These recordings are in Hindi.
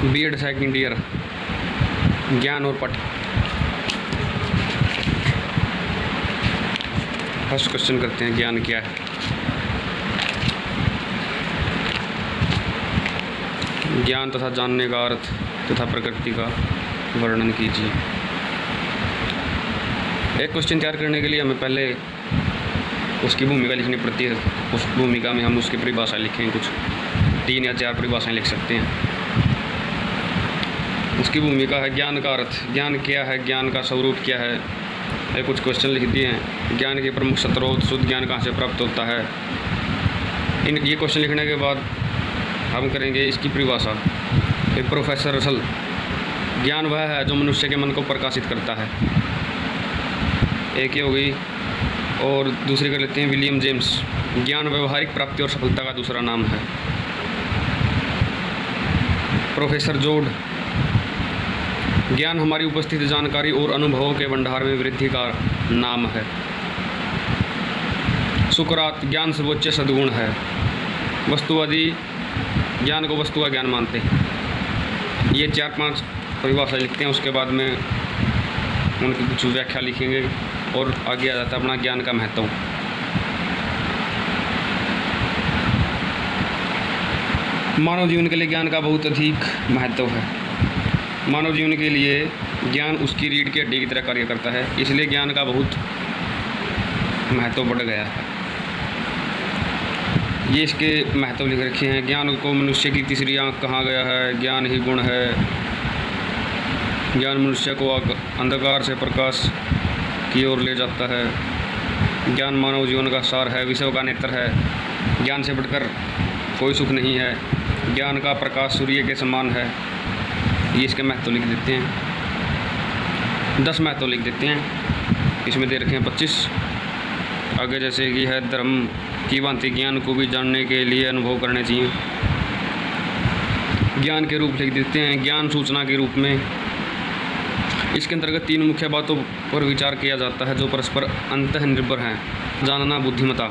बीएड सेकंड ईयर ज्ञान और पठ। फर्स्ट क्वेश्चन करते हैं, ज्ञान क्या है। ज्ञान तथा जानने का अर्थ तथा प्रकृति का वर्णन कीजिए। एक क्वेश्चन तैयार करने के लिए हमें पहले उसकी भूमिका लिखनी पड़ती है। उस भूमिका में हम उसकी परिभाषा लिखेंगे, कुछ 3 या 4 परिभाषाएं लिख सकते हैं। उसकी भूमिका है ज्ञान का अर्थ, ज्ञान क्या है, ज्ञान का स्वरूप क्या है। ये कुछ क्वेश्चन लिख दिए हैं। ज्ञान के प्रमुख स्रोत, शुद्ध ज्ञान कहाँ से प्राप्त होता है। ये क्वेश्चन लिखने के बाद हम करेंगे इसकी परिभाषा। एक प्रोफेसर रसल, ज्ञान वह है जो मनुष्य के मन को प्रकाशित करता है। एक ही हो गई। और दूसरी कर लेते हैं विलियम जेम्स, ज्ञान व्यवहारिक प्राप्ति और सफलता का दूसरा नाम है। प्रोफेसर जोड, ज्ञान हमारी उपस्थित जानकारी और अनुभवों के भंडार में वृद्धि का नाम है। सुकरात, ज्ञान सर्वोच्च सद्गुण है। वस्तुवादी ज्ञान को वस्तु का ज्ञान मानते हैं। ये 4-5 परिभाषा लिखते हैं, उसके बाद में उनकी कुछ व्याख्या लिखेंगे और आगे आ जाता है अपना ज्ञान का महत्व। मानव जीवन के लिए ज्ञान का बहुत अधिक महत्व है। मानव जीवन के लिए ज्ञान उसकी रीढ़ की हड्डी की तरह कार्य करता है, इसलिए ज्ञान का बहुत महत्व बढ़ गया है। ये इसके महत्व लिख रखे हैं। ज्ञान को मनुष्य की तीसरी आँख कहा गया है। ज्ञान ही गुण है। ज्ञान मनुष्य को अंधकार से प्रकाश की ओर ले जाता है। ज्ञान मानव जीवन का सार है, विश्व का नेत्र है। ज्ञान से बढ़कर कोई सुख नहीं है। ज्ञान का प्रकाश सूर्य के समान है। ये इसके महत्व लिख देते हैं। 10 महत्व लिख देते हैं। इसमें दे रखे हैं 25। आगे जैसे कि है धर्म की भांति ज्ञान को भी जानने के लिए अनुभव करने चाहिए। ज्ञान के रूप लिख देते हैं। ज्ञान सूचना के रूप में। इसके अंतर्गत 3 मुख्य बातों पर विचार किया जाता है जो परस्पर अंतःनिर्भर हैं। जानना, बुद्धिमता।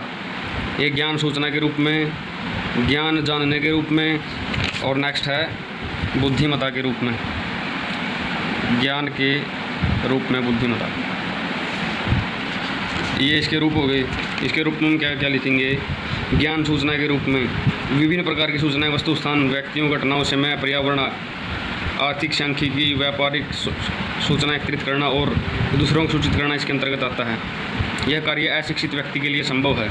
ये ज्ञान सूचना के रूप में, ज्ञान जानने के रूप में, और नेक्स्ट है बुद्धिमता के रूप में। ज्ञान के रूप में बुद्धिमता, ये इसके रूप हो गए। इसके रूप में हम क्या क्या लिखेंगे। ज्ञान सूचना के रूप में विभिन्न प्रकार की सूचनाएं वस्तु, स्थान, व्यक्तियों, घटनाओं, समय, पर्यावरण, आर्थिक, सांख्यिकी, व्यापारिक सूचना एकत्रित करना और दूसरों को सूचित करना इसके अंतर्गत आता है। यह कार्य अशिक्षित व्यक्ति के लिए संभव है।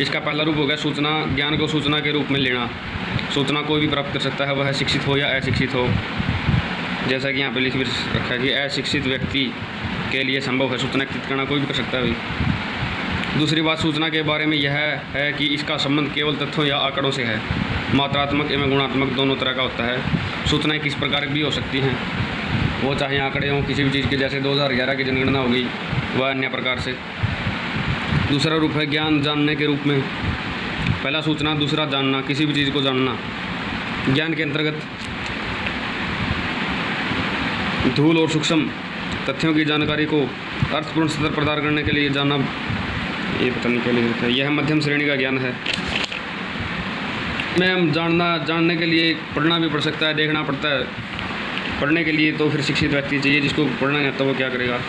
इसका पहला रूप हो गया सूचना। ज्ञान को सूचना के रूप में लेना। सूचना कोई भी प्राप्त कर सकता है, वह शिक्षित हो या अशिक्षित हो। जैसा कि यहाँ पे लिख भी रखा है कि अशिक्षित व्यक्ति के लिए संभव है। सूचना एकत्रित करना कोई भी कर सकता है भाई। दूसरी बात सूचना के बारे में यह है कि इसका संबंध केवल तथ्यों या आंकड़ों से है। मात्रात्मक एवं गुणात्मक दोनों तरह का होता है। सूचनाएं किस प्रकार की भी हो सकती हैं, वो चाहे आंकड़े हों किसी भी चीज़ के, जैसे 2011 की जनगणना होगी, वह अन्य प्रकार से। दूसरा रूप है ज्ञान जानने के रूप में। पहला सूचना, दूसरा जानना, किसी भी चीज़ को जानना। ज्ञान के अंतर्गत धूल और सूक्ष्म तथ्यों की जानकारी को अर्थपूर्ण स्तर प्रदान करने के लिए जानना, ये पता नहीं क्या लिख रखा है। यह मध्यम श्रेणी का ज्ञान है। में हम जानने के लिए पढ़ना भी पड़ सकता है, देखना पड़ता है। पढ़ने के लिए तो फिर शिक्षित व्यक्ति चाहिए, जिसको पढ़ना नहीं आता वो क्या करेगा।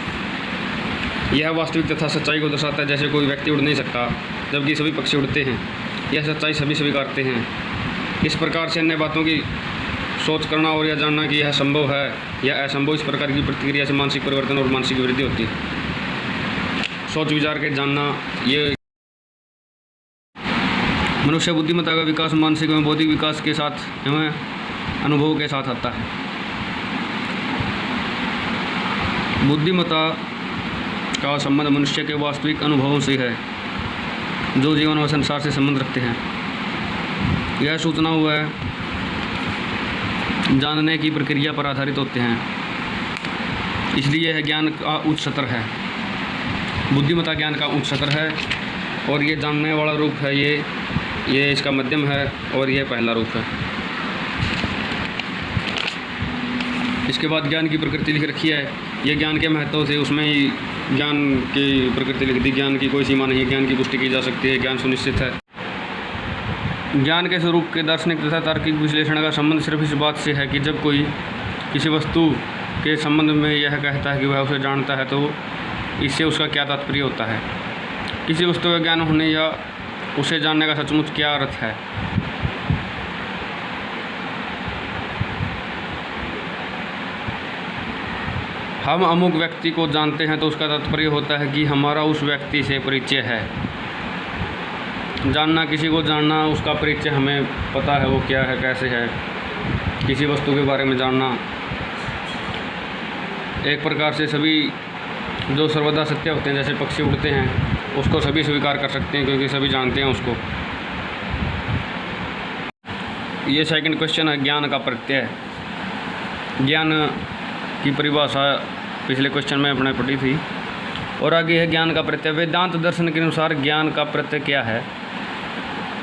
यह वास्तविक तथा सच्चाई को दर्शाता है। जैसे कोई व्यक्ति उड़ नहीं सकता जबकि सभी पक्षी उड़ते हैं, यह सच्चाई सभी स्वीकारते हैं। इस प्रकार से अन्य बातों की सोच करना और यह जानना कि यह संभव है या असंभव, इस प्रकार की प्रतिक्रिया से मानसिक परिवर्तन और मानसिक वृद्धि होती है। सोच विचार के जानना, ये मनुष्य बुद्धिमत्ता का विकास मानसिक एवं बौद्धिक विकास के साथ एवं अनुभव के साथ आता है। बुद्धिमत्ता का संबंध मनुष्य के वास्तविक अनुभवों से है, जो जीवन और संसार से संबंध रखते हैं। यह सूचना हुआ है जानने की प्रक्रिया पर आधारित होते हैं, इसलिए यह ज्ञान का उच्च स्तर है। बुद्धिमत्ता ज्ञान का उच्च स्तर है और ये जानने वाला रूप है। ये इसका मध्यम है और ये पहला रूप है। इसके बाद ज्ञान की प्रकृति लिख रखी है। ये ज्ञान के महत्व से उसमें ही ज्ञान की प्रकृति लिख दी। ज्ञान की कोई सीमा नहीं, ज्ञान की पुष्टि की जा सकती है, ज्ञान सुनिश्चित है। ज्ञान के स्वरूप के दार्शनिक तथा तार्किक विश्लेषण का संबंध सिर्फ इस बात से है कि जब कोई किसी वस्तु के संबंध में यह कहता है कि वह उसे जानता है तो इससे उसका क्या तात्पर्य होता है, किसी वस्तु का ज्ञान होने या उसे जानने का सचमुच क्या अर्थ है। हम अमुक व्यक्ति को जानते हैं तो उसका तात्पर्य होता है कि हमारा उस व्यक्ति से परिचय है। जानना, किसी को जानना, उसका परिचय हमें पता है वो क्या है, कैसे है। किसी वस्तु के बारे में जानना एक प्रकार से सभी जो सर्वदा सत्य होते हैं, जैसे पक्षी उड़ते हैं, उसको सभी स्वीकार कर सकते हैं क्योंकि सभी जानते हैं उसको। ये सेकंड क्वेश्चन है ज्ञान का प्रत्यय। ज्ञान की परिभाषा पिछले क्वेश्चन में अपने पढ़ी थी। और आगे है ज्ञान का प्रत्यय। वेदांत दर्शन के अनुसार ज्ञान का प्रत्यय क्या है।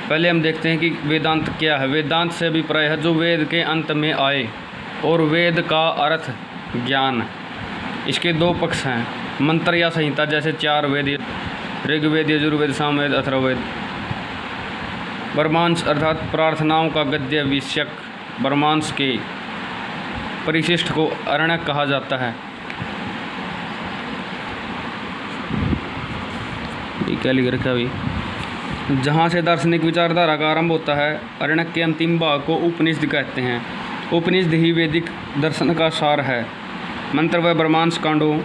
पहले हम देखते हैं कि वेदांत क्या है। वेदांत से अभिप्राय है जो वेद के अंत में आए, और वेद का अर्थ ज्ञान। इसके दो पक्ष हैं, मंत्र या संहिता, जैसे 4 वेद, ऋग्वेद, यजुर्वेद, सामवेद, अथर्ववेद। ब्रह्मांश अर्थात प्रार्थनाओं का गद्य विषयक ब्रह्मांश के परिशिष्ट को अरण्यक कहा जाता है। ये क्या लिख रखा है अभी। जहाँ से दार्शनिक विचारधारा का आरंभ होता है, अरण्यक के अंतिम भाग को उपनिषद कहते हैं। उपनिषद ही वैदिक दर्शन का सार है। मंत्र व ब्रह्मांश कांडों,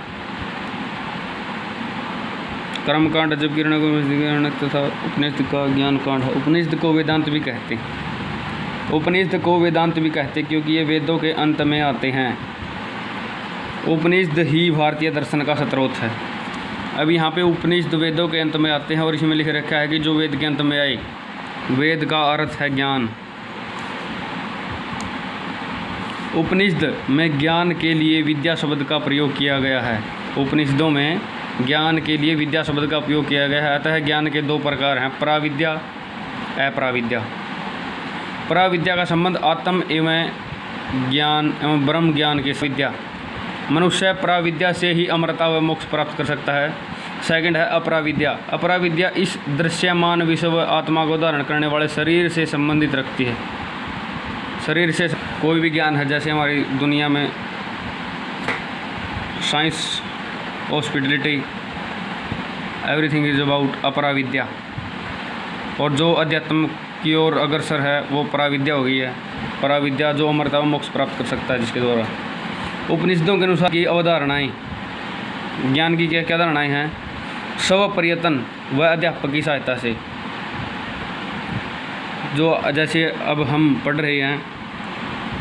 कर्मकांड, जबकि अरण्यक तथा उपनिषद का ज्ञान कांड है। उपनिषद को वेदांत भी कहते हैं। उपनिषद को वेदांत भी कहते हैं क्योंकि ये वेदों के अंत में आते हैं। उपनिषद ही भारतीय दर्शन का स्रोत है। अब यहाँ पे उपनिषद वेदों के अंत में आते हैं और इसमें लिख रखा है कि जो वेद के अंत में आए। वेद का अर्थ है ज्ञान। उपनिषद में ज्ञान के लिए विद्या शब्द का प्रयोग किया गया है। उपनिषदों में ज्ञान के लिए विद्या शब्द का उपयोग किया गया है। अतः ज्ञान के 2 प्रकार हैं, प्राविद्या, अप्राविद्या। प्राविद्या का संबंध आत्म एवं ज्ञान एवं ब्रह्म ज्ञान की विद्या। मनुष्य प्राविद्या से ही अमरता व मोक्ष प्राप्त कर सकता है। सेकंड है अपराविद्या। अपराविद्या इस दृश्यमान विश्व व आत्मा को धारण करने वाले शरीर से संबंधित रखती है। शरीर से कोई भी ज्ञान है, जैसे हमारी दुनिया में science, hospitality, everything is about अपराविद्या। और जो अध्यात्म की ओर अग्रसर है वो पराविद्या हो गई है। पराविद्या जो अमरता व मोक्ष प्राप्त कर सकता है जिसके द्वारा। उपनिषदों के अनुसार की अवधारणाएँ, ज्ञान की क्या क्या धारणाएँ हैं। स्वपर्यतन व अध्यापक की सहायता से, जो जैसे अब हम पढ़ रहे हैं,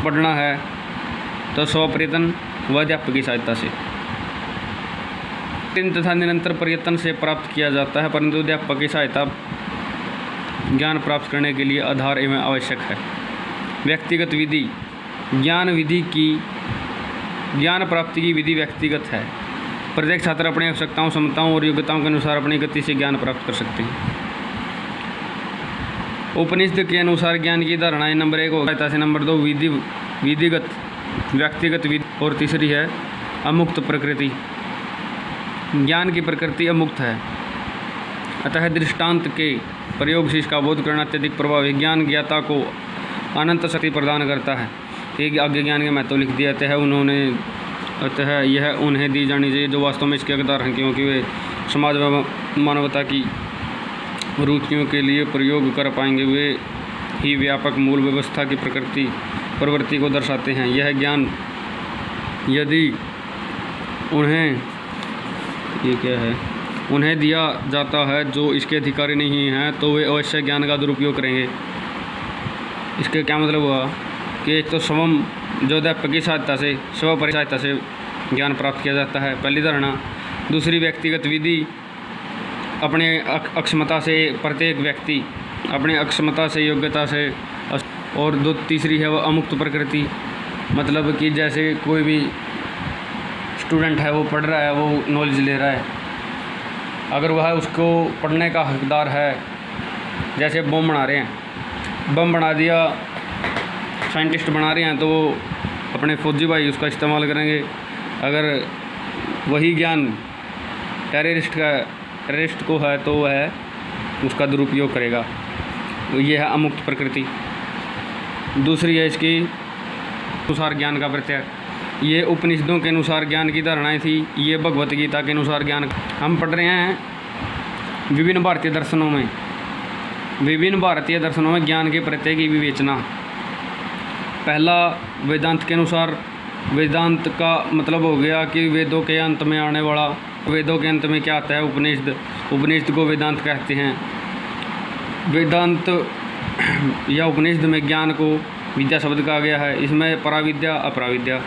पढ़ना है तो स्वपर्यतन व अध्यापक की सहायता से तथा निरंतर प्रयत्न से प्राप्त किया जाता है, परंतु अध्यापक की सहायता ज्ञान प्राप्त करने के लिए आधार एवं आवश्यक है। व्यक्तिगत विधि, ज्ञान प्राप्ति की विधि व्यक्तिगत है। प्रत्येक छात्र अपनी आवश्यकताओं, क्षमताओं और योग्यताओं के अनुसार अपनी गति से ज्ञान प्राप्त कर सकते हैं। उपनिषद के अनुसार ज्ञान की धारणाएं नंबर 1 होता है, नंबर 2 विधिगत व्यक्तिगत विधि, और तीसरी है अमुक्त प्रकृति। ज्ञान की प्रकृति अमुक्त है, अतः दृष्टांत के प्रयोग से इसका बोध करना अत्यधिक प्रभावी। ज्ञान ज्ञाता को अनंत शक्ति प्रदान करता है। एक आगे ज्ञान के महत्व लिख दिया अतः यह उन्हें दी जानी चाहिए जो वास्तव में इसके हकदार हैं, क्योंकि वे समाज व मानवता की रुचियों के लिए प्रयोग कर पाएंगे। वे ही व्यापक मूल व्यवस्था की प्रवृत्ति को दर्शाते हैं। यह ज्ञान यदि उन्हें दिया जाता है जो इसके अधिकारी नहीं हैं, तो वे अवश्य ज्ञान का दुरुपयोग करेंगे। इसके क्या मतलब हुआ कि एक तो स्वयं जो अध्यापक की सहायता से, स्वपर सहायता से ज्ञान प्राप्त किया जाता है, पहली धारणा। दूसरी व्यक्तिगत विधि, अपने अक्षमता से प्रत्येक व्यक्ति अपने अक्षमता से, योग्यता से। और तीसरी है वह अमुक्त प्रकृति, मतलब कि जैसे कोई भी स्टूडेंट है, वो पढ़ रहा है, वो नॉलेज ले रहा है, अगर वह उसको पढ़ने का हकदार है। जैसे बम बना रहे हैं, बम बना दिया, साइंटिस्ट बना रहे हैं, तो वो अपने फौजी भाई उसका इस्तेमाल करेंगे। अगर वही ज्ञान टेररिस्ट को है तो वह उसका दुरुपयोग करेगा। ये है अमुक्त प्रकृति। दूसरी है इसकी अनुसार ज्ञान का प्रत्यय। ये उपनिषदों के अनुसार ज्ञान की धारणाएं थी। ये भगवत गीता के अनुसार ज्ञान हम पढ़ रहे हैं। विभिन्न भारतीय दर्शनों में ज्ञान के प्रत्यय की विवेचना। पहला, वेदांत के अनुसार। वेदांत का मतलब हो गया कि वेदों के अंत में आने वाला। वेदों के अंत में क्या आता है? उपनिषद को वेदांत कहते हैं। वेदांत या उपनिषद में ज्ञान को विद्या शब्द कहा गया है। इसमें पराविद्या, अपराविद्या,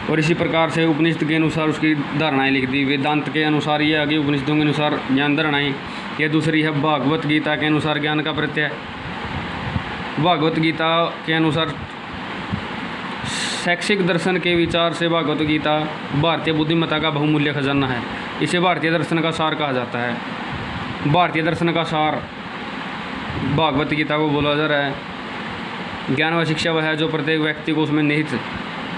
और इसी प्रकार से उपनिषद के अनुसार उसकी धारणाएं लिख दी। वेदांत के अनुसार ये आगे, उपनिषदों के अनुसार ज्ञान धारणाएं। ये दूसरी है भागवत गीता के अनुसार ज्ञान का प्रत्यय। भागवत गीता के अनुसार शैक्षिक दर्शन के विचार से भागवत गीता भारतीय बुद्धिमत्ता का बहुमूल्य खजाना है। इसे भारतीय दर्शन का सार कहा जाता है। भारतीय दर्शन का सार भागवत गीता को बोला जा रहा है। ज्ञान व शिक्षा वह है जो प्रत्येक व्यक्ति को उसमें निहित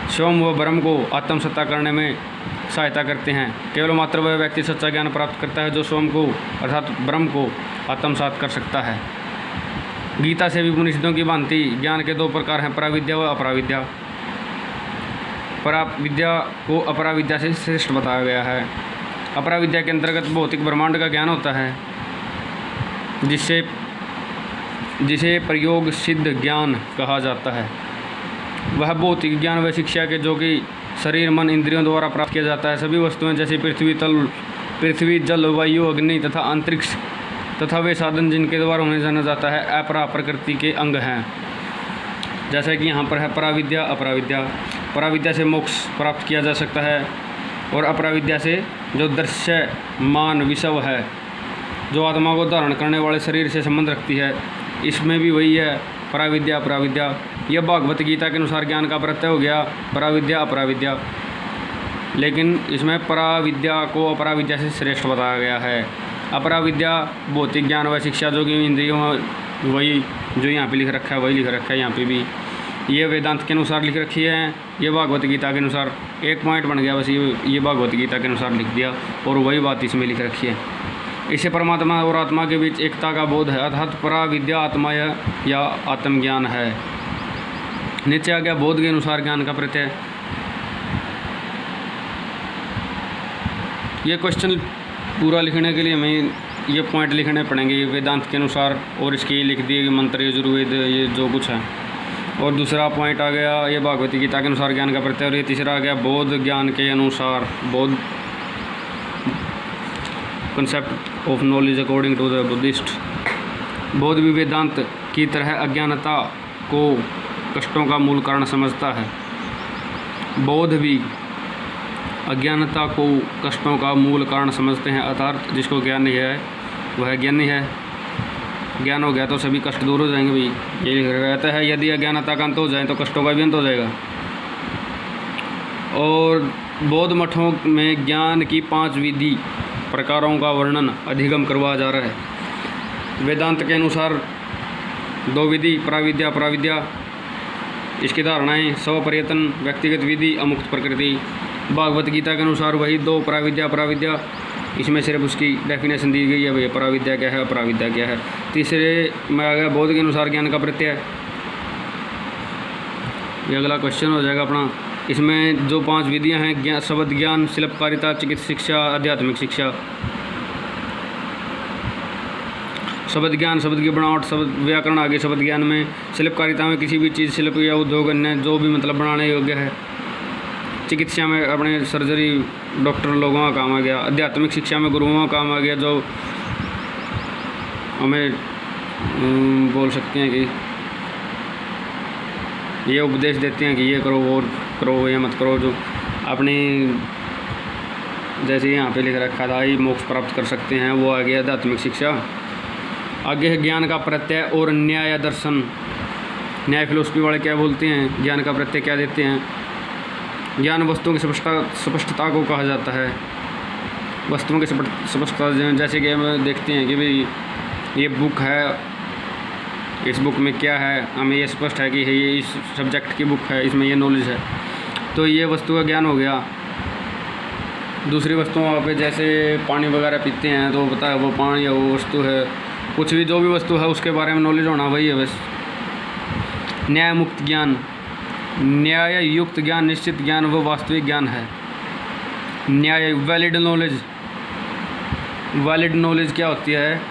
स्वयं व ब्रह्म को आत्मसत्ता करने में सहायता करते हैं। केवल मात्र वह व्यक्ति सच्चा ज्ञान प्राप्त करता है जो स्वयं को अर्थात ब्रह्म को आत्मसात कर सकता है। गीता से भी उपनिषदों की भांति ज्ञान के दो प्रकार हैं, पराविद्या व अपराविद्या। पराविद्या को अपराविद्या से श्रेष्ठ बताया गया है। अपराविद्या के अंतर्गत भौतिक ब्रह्मांड का ज्ञान होता है, जिसे प्रयोग सिद्ध ज्ञान कहा जाता है। वह भौतिक ज्ञान व शिक्षा के जो कि शरीर, मन, इंद्रियों द्वारा प्राप्त किया जाता है। सभी वस्तुएं जैसे पृथ्वी, जल, वायु, अग्नि तथा अंतरिक्ष तथा वे साधन जिनके द्वारा उन्हें जाना जाता है अपरा प्रकृति के अंग हैं। जैसा कि यहाँ पर है पराविद्या, अपराविद्या। पराविद्या से मोक्ष प्राप्त किया जा सकता है और अपराविद्या से जो दृश्यमान विषय है, जो आत्मा को धारण करने वाले शरीर से संबंध रखती है, इसमें भी वही है पराविद्या, अपराविद्या। यह भागवत गीता के अनुसार ज्ञान का प्रत्यय हो गया पराविद्या, अपराविद्या। लेकिन इसमें पराविद्या को अपराविद्या से श्रेष्ठ बताया गया है। अपराविद्या भौतिक ज्ञान व शिक्षा जो कि इंद्रियों, वही जो यहाँ पे लिख रखा है वही लिख रखा है यहाँ पे भी। ये वेदांत के अनुसार लिख रखी है, ये भागवत गीता के अनुसार। एक पॉइंट बन गया बस, ये भागवत गीता के अनुसार लिख दिया और वही बात इसमें लिख रखी है। इसे परमात्मा और आत्मा के बीच एकता का बोध है, अर्थात पराविद्या आत्मा या आत्मज्ञान है। नीचे आ गया बोध के अनुसार ज्ञान का प्रत्यय। ये क्वेश्चन पूरा लिखने के लिए हमें ये पॉइंट लिखने पड़ेंगे वेदांत के अनुसार, और इसके लिख दिए मंत्र, यजुर्वेद, ये जो कुछ है। और दूसरा पॉइंट आ गया ये भागवत गीता के अनुसार ज्ञान का प्रत्यय। और ये तीसरा आ गया बोध ज्ञान के अनुसार, बोध concept of knowledge according to the Buddhist. बोध भी वेदांत की तरह अज्ञानता को कष्टों का मूल कारण समझता है। बोध भी अज्ञानता को कष्टों का मूल कारण समझते हैं, अर्थात जिसको ज्ञान नहीं है वह ज्ञानी है। ज्ञान हो गया तो सभी कष्ट दूर हो जाएंगे भाई। ये कहता है यदि अज्ञानता का अंत हो जाए तो कष्टों का भी अंत हो जाएगा। और बौद्ध मठों में ज्ञान की 5 विधि प्रकारों का वर्णन अधिगम करवाया जा रहा है। वेदांत के अनुसार 2 विधि, पराविद्या, अपराविद्या, इसकी धारणाएं, स्वपर्यतन, व्यक्तिगत विधि, अमुक्त प्रकृति। भागवत गीता के अनुसार वही 2, पराविद्या, अपराविद्या। इसमें सिर्फ उसकी डेफिनेशन दी गई है भाई, पराविद्या क्या है, अपराविद्या क्या है। तीसरे में आ गया बौद्ध के अनुसार ज्ञान का प्रत्यय। ये अगला क्वेश्चन हो जाएगा अपना। इसमें जो 5 विधियां हैं, शब्द ज्ञान, शिल्पकारिता, चिकित्सा शिक्षा, आध्यात्मिक शिक्षा। शब्द ज्ञान, शब्द की बनावट, शब्द व्याकरण आगे शब्द ज्ञान में। शिल्पकारिता में किसी भी चीज़, शिल्प या उद्योग, अन्य जो भी मतलब बनाने योग्य है। चिकित्सा में अपने सर्जरी, डॉक्टर लोगों का काम आ गया। आध्यात्मिक शिक्षा में गुरुओं का काम आ गया, जो हमें बोल सकते हैं कि ये उपदेश देते हैं कि ये करो, वो करो, ये मत करो। जो अपनी जैसे यहाँ पे लिख रखा था ये मोक्ष प्राप्त कर सकते हैं, वो आ गया आध्यात्मिक शिक्षा। आगे है ज्ञान का प्रत्यय और न्याय दर्शन। न्याय फिलोसफी वाले क्या बोलते हैं, ज्ञान का प्रत्यय क्या देते हैं। ज्ञान वस्तुओं की स्पष्टता को कहा जाता है। वस्तुओं की स्पष्टता जैसे कि हम देखते हैं कि भाई ये बुक है, इस बुक में क्या है, हमें ये स्पष्ट है कि ये इस सब्जेक्ट की बुक है, इसमें ये नॉलेज है, तो ये वस्तु का ज्ञान हो गया। दूसरी वस्तुओं पे जैसे पानी वगैरह पीते हैं तो पता है वो पानी या वो वस्तु है, कुछ भी जो भी वस्तु है उसके बारे में नॉलेज होना वही है बस। न्याय मुक्त ज्ञान, न्याय युक्त ज्ञान निश्चित ज्ञान व वास्तविक ज्ञान है। न्याय वैलिड नॉलेज, वैलिड नॉलेज क्या होती है?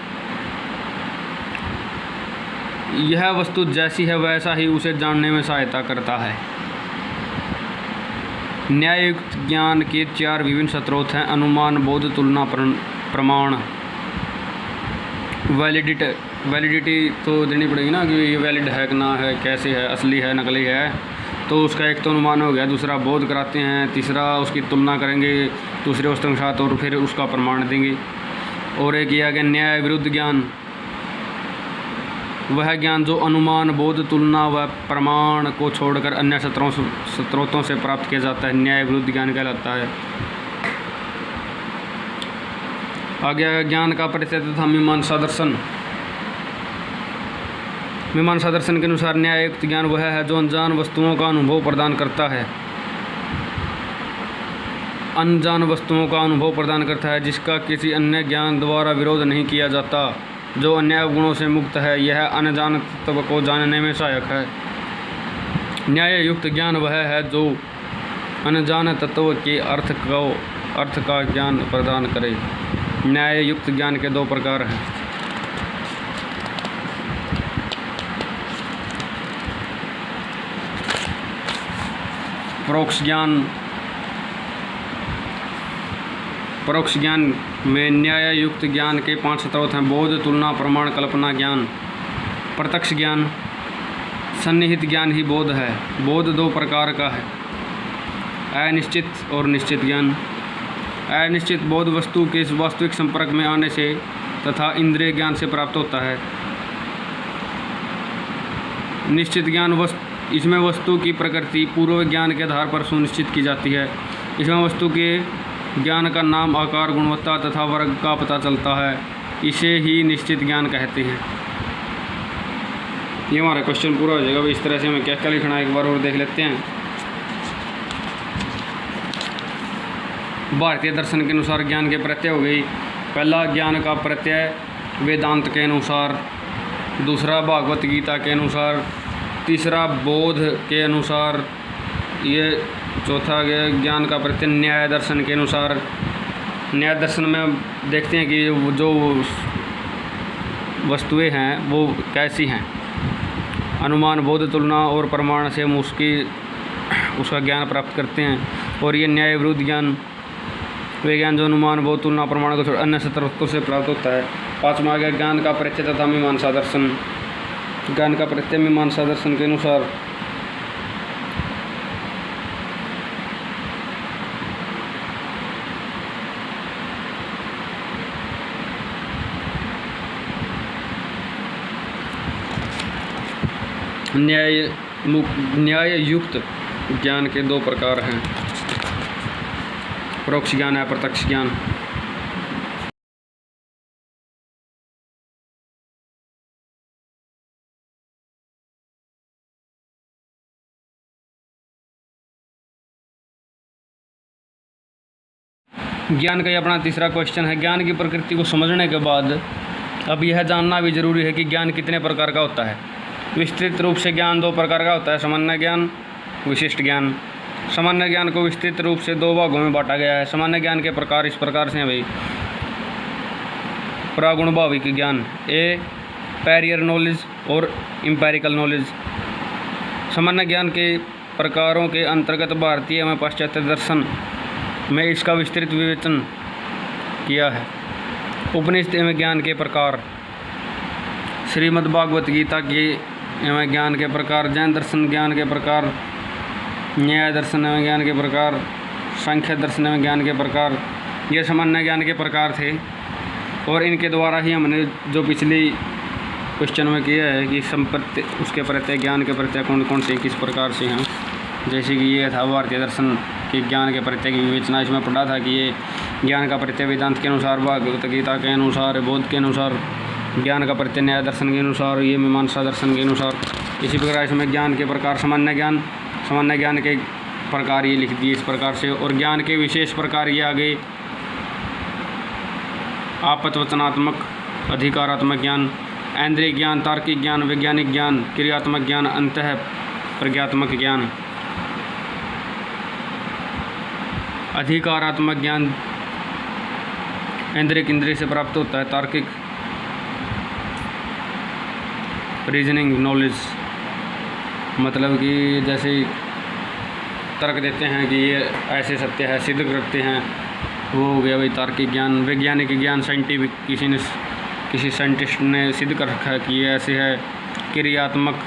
यह वस्तु जैसी है वैसा ही उसे जानने में सहायता करता है। न्याययुक्त ज्ञान के 4 विभिन्न स्रोत हैं: अनुमान, बोध, तुलना, प्रमाण। वैलिडिटी तो देनी पड़ेगी ना कि ये वैलिड है कि ना है, कैसे है, असली है, नकली है। तो उसका एक तो अनुमान हो गया, दूसरा बोध कराते हैं, तीसरा उसकी तुलना करेंगे दूसरे वस्तुओं के साथ और फिर उसका प्रमाण देंगे। और एक ये आ गया न्याय विरुद्ध ज्ञान, वह ज्ञान जो अनुमान, बोध, तुलना व प्रमाण को छोड़कर अन्य स्रोतों से प्राप्त किया जाता है, न्याय विरुद्ध ज्ञान कहलाता है। आगे ज्ञान का परिचय तथा मीमांसा दर्शन। मीमांसा दर्शन के अनुसार न्याययुक्त ज्ञान वह है जो अनजान वस्तुओं का अनुभव प्रदान करता है, अनजान वस्तुओं का अनुभव प्रदान करता है, जिसका किसी अन्य ज्ञान द्वारा विरोध नहीं किया जाता, जो अन्य गुणों से मुक्त है। यह अनजान तत्व को जानने में सहायक है। न्याययुक्त ज्ञान वह है जो अनजान तत्व के अर्थ का ज्ञान प्रदान करे। न्याययुक्त ज्ञान के 2 प्रकार हैं। परोक्ष ज्ञान। परोक्ष ज्ञान में न्याययुक्त ज्ञान के 5 स्रोत हैं: बोध, तुलना, प्रमाण, कल्पना ज्ञान। प्रत्यक्ष ज्ञान, सन्निहित ज्ञान ही बोध है। बोध 2 प्रकार का है: अनिश्चित और निश्चित ज्ञान। अनिश्चित बोध वस्तु के वास्तविक संपर्क में आने से तथा इंद्रिय ज्ञान से प्राप्त होता है। निश्चित ज्ञान इसमें वस्तु की प्रकृति पूर्व ज्ञान के आधार पर सुनिश्चित की जाती है। इसमें वस्तु के ज्ञान का नाम, आकार, गुणवत्ता तथा वर्ग का पता चलता है। इसे ही निश्चित ज्ञान कहते हैं। ये हमारा क्वेश्चन पूरा हो जाएगा। इस तरह से हमें क्या क्या लिखना है एक बार और देख लेते हैं। भारतीय दर्शन के अनुसार ज्ञान के प्रत्यय हो गई। पहला ज्ञान का प्रत्यय वेदांत के अनुसार, दूसरा भागवत गीता के अनुसार, तीसरा बोध के अनुसार, ये चौथा ज्ञान का प्रत्यय न्याय दर्शन के अनुसार। न्याय दर्शन में देखते हैं कि जो वस्तुएं हैं वो कैसी हैं। अनुमान, बोध, तुलना और प्रमाण से हम उसका ज्ञान प्राप्त करते हैं। और ये न्याय विरुद्ध ज्ञान, वे ज्ञान जो अनुमान, बोध, तुलना, प्रमाण को छोड़ अन्य स्रोतों से प्राप्त होता है। 5वां आ गया ज्ञान का परिचय तथा मीमांसा दर्शन। ज्ञान का परिचय मीमांसा दर्शन के अनुसार न्याय युक्त ज्ञान के 2 प्रकार हैं: परोक्ष ज्ञान, अप्रत्यक्ष ज्ञान। ज्ञान का ये अपना तीसरा क्वेश्चन है। ज्ञान की प्रकृति को समझने के बाद अब यह जानना भी जरूरी है कि ज्ञान कितने प्रकार का होता है। विस्तृत रूप से ज्ञान 2 प्रकार का होता है: सामान्य ज्ञान, विशिष्ट ज्ञान। सामान्य ज्ञान को विस्तृत रूप से 2 भागों में बांटा गया है। सामान्य ज्ञान के प्रकार इस प्रकार से हैं भाई: प्रागुणभाविक ज्ञान, पैरियर नॉलेज और एम्पेरिकल नॉलेज। सामान्य ज्ञान के प्रकारों के अंतर्गत भारतीय एवं पाश्चात्य दर्शन में इसका विस्तृत विवेचन किया है। उपनिषद एवं ज्ञान के प्रकार, श्रीमद् भागवत गीता के एवं ज्ञान के प्रकार, जैन दर्शन ज्ञान के प्रकार, न्याय दर्शन एवं ज्ञान के प्रकार, सांख्य दर्शन एवं ज्ञान के प्रकार, ये सामान्य ज्ञान के प्रकार थे। और इनके द्वारा ही हमने जो पिछली क्वेश्चन में किया है कि संपत्ति उसके प्रत्यय ज्ञान के प्रत्यय कौन कौन से किस प्रकार से हैं। जैसे कि ये था भारतीय दर्शन के ज्ञान के प्रत्यय की विवेचना, इसमें पढ़ा था कि ये ज्ञान का प्रत्यय वेदांत के अनुसार, भागवत गीता के अनुसार, बोध के अनुसार, ज्ञान का प्रत्यय न्याय दर्शन के अनुसार, ये मीमांसा दर्शन के अनुसार। इसी प्रकार इसमें ज्ञान के प्रकार, सामान्य ज्ञान के प्रकार ये लिख दिए इस प्रकार से। और ज्ञान के विशेष प्रकार ये आगे आपतवचनात्मक, अधिकारात्मक ज्ञान, इंद्रिय ज्ञान, तार्किक ज्ञान, वैज्ञानिक ज्ञान, क्रियात्मक ज्ञान, अंतः प्रज्ञात्मक ज्ञान। अधिकारात्मक ज्ञान इंद्रिय से प्राप्त होता है। तार्किक रीजनिंग नॉलेज, मतलब कि जैसे तर्क देते हैं कि ये ऐसे सत्य है, सिद्ध करते हैं, वो हो गया भाई तार्किक ज्ञान। वैज्ञानिक ज्ञान, साइंटिफिक, किसी साइंटिस्ट ने सिद्ध कर रखा है कि ये ऐसे है। क्रियात्मक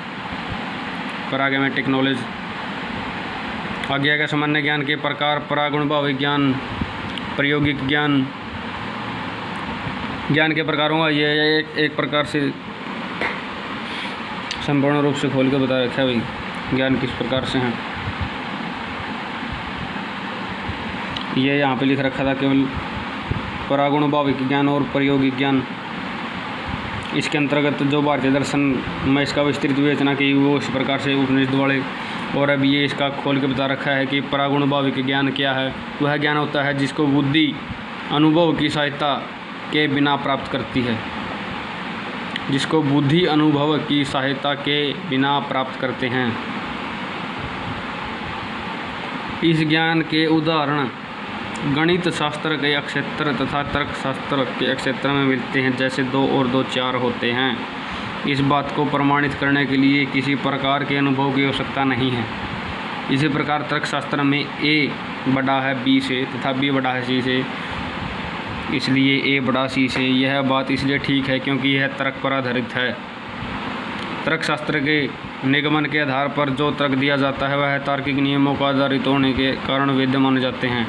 प्रागैमेटिक नॉलेज। आगे आगे सामान्य ज्ञान के प्रकार, परागुणभाविक ज्ञान, प्रायोगिक ज्ञान। ज्ञान के प्रकारों का ये एक प्रकार से संपूर्ण रूप से खोल के बता रखा है भाई ज्ञान किस प्रकार से हैं। ये यहाँ पे लिख रखा था केवल परागुणभाविक ज्ञान और प्रायोगिक ज्ञान। इसके अंतर्गत जो भारतीय दर्शन में इसका विस्तृत विवेचना की वो इस प्रकार से उपनिषद वाले, और अब ये इसका खोल के बता रखा है कि परागुणभाविक ज्ञान क्या है। वह ज्ञान होता है जिसको बुद्धि अनुभव की सहायता के बिना प्राप्त करती है, जिसको बुद्धि अनुभव की सहायता के बिना प्राप्त करते हैं। इस ज्ञान के उदाहरण गणित शास्त्र के क्षेत्र तथा तर्क शास्त्र के क्षेत्र में मिलते हैं, जैसे 2 और 2 4 होते हैं। इस बात को प्रमाणित करने के लिए किसी प्रकार के अनुभव की आवश्यकता नहीं है। इसी प्रकार तर्क शास्त्र में A बड़ा है B से तथा B बड़ा है C से, इसलिए A बड़ा C से। यह बात इसलिए ठीक है क्योंकि यह तर्क पर आधारित है। तर्क शास्त्र के निगमन के आधार पर जो तर्क दिया जाता है वह तार्किक नियमों का आधारित होने के कारण वैध माने जाते हैं।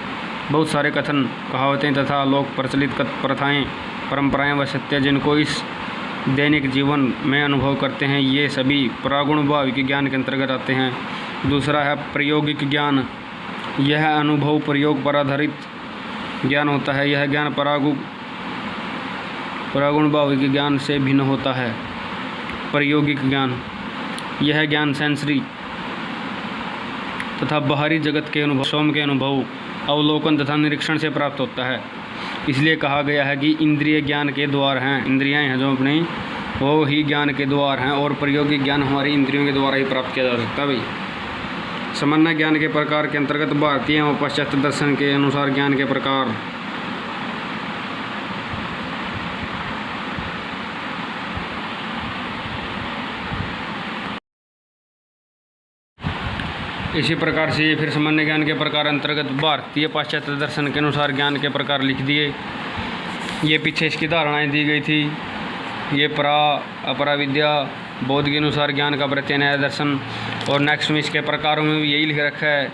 बहुत सारे कथन, कहावतें तथा लोक प्रचलित प्रथाएं, परंपराएं व सत्य जिनको इस दैनिक जीवन में अनुभव करते हैं, ये सभी परागुणभाविक ज्ञान के अंतर्गत आते हैं। दूसरा है प्रायोगिक ज्ञान। यह अनुभव प्रयोग पर आधारित ज्ञान होता है। यह ज्ञान परागुणभाविक ज्ञान से भिन्न होता है। प्रायोगिक ज्ञान, यह ज्ञान सेंसरी तथा बाहरी जगत के अनुभव, सोम के अनुभव, अवलोकन तथा निरीक्षण से प्राप्त होता है। इसलिए कहा गया है कि इंद्रिय ज्ञान के द्वार हैं। इंद्रियां हैं जो अपनी, वो ही ज्ञान के द्वार हैं, और प्रायोगिक ज्ञान हमारी इंद्रियों के द्वारा ही प्राप्त किया जा सकता है भाई। सामान्य ज्ञान के प्रकार के अंतर्गत भारतीय एवं पाश्चात्य दर्शन के अनुसार ज्ञान के प्रकार इसी प्रकार से ये फिर सामान्य ज्ञान के प्रकार अंतर्गत भारतीय पाश्चात्य दर्शन के अनुसार ज्ञान के प्रकार लिख दिए। ये पीछे इसकी धारणाएं दी गई थी। ये अपरा विद्या, बौद्ध के अनुसार ज्ञान का प्रत्यय दर्शन, और नेक्स्ट में इसके प्रकारों में भी यही लिख रखा है।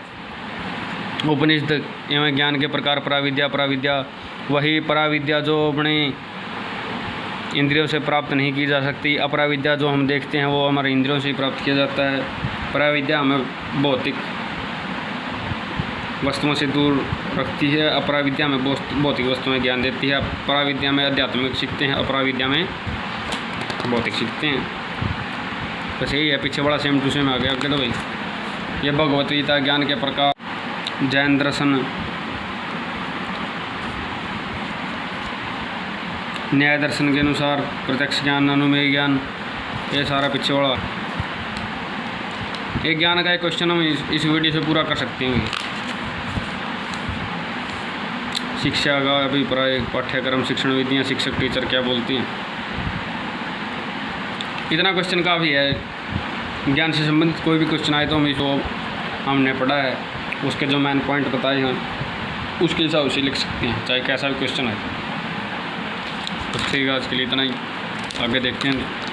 उपनिषद एवं ज्ञान के प्रकार पराविद्या, वही पराविद्या जो अपने इंद्रियों से प्राप्त नहीं की जा सकती। अपराविद्या जो हम देखते हैं वो हमारे इंद्रियों से ही प्राप्त किया जाता है। पराविद्या हमें भौतिक वस्तुओं से दूर रखती है। अपराविद्या में भौतिक वस्तुओं में ज्ञान देती है। पराविद्या में आध्यात्मिक सीखते हैं, अपराविद्या में भौतिक सीखते हैं। बस यही है, पीछे बड़ा सेम टू सेम आ गया। आगे तो भाई ये भगवत गीता ज्ञान के प्रकार, जैन दर्शन, न्याय दर्शन के अनुसार प्रत्यक्ष ज्ञान, अनुमेय ज्ञान, ये सारा पीछे वाला एक ज्ञान का एक क्वेश्चन हम इस वीडियो से पूरा कर सकते हैं। शिक्षा का अभिप्राय, पाठ्यक्रम, शिक्षण विधियाँ, शिक्षक टीचर क्या बोलती हैं, इतना क्वेश्चन काफ़ी है। ज्ञान से संबंधित कोई भी क्वेश्चन आए तो हम इसको हमने पढ़ा है, उसके जो मेन पॉइंट बताए हैं उसके हिसाब से लिख सकते हैं, चाहे कैसा भी क्वेश्चन आए। तो ठीक है, आज के लिए इतना ही, आगे देखते हैं।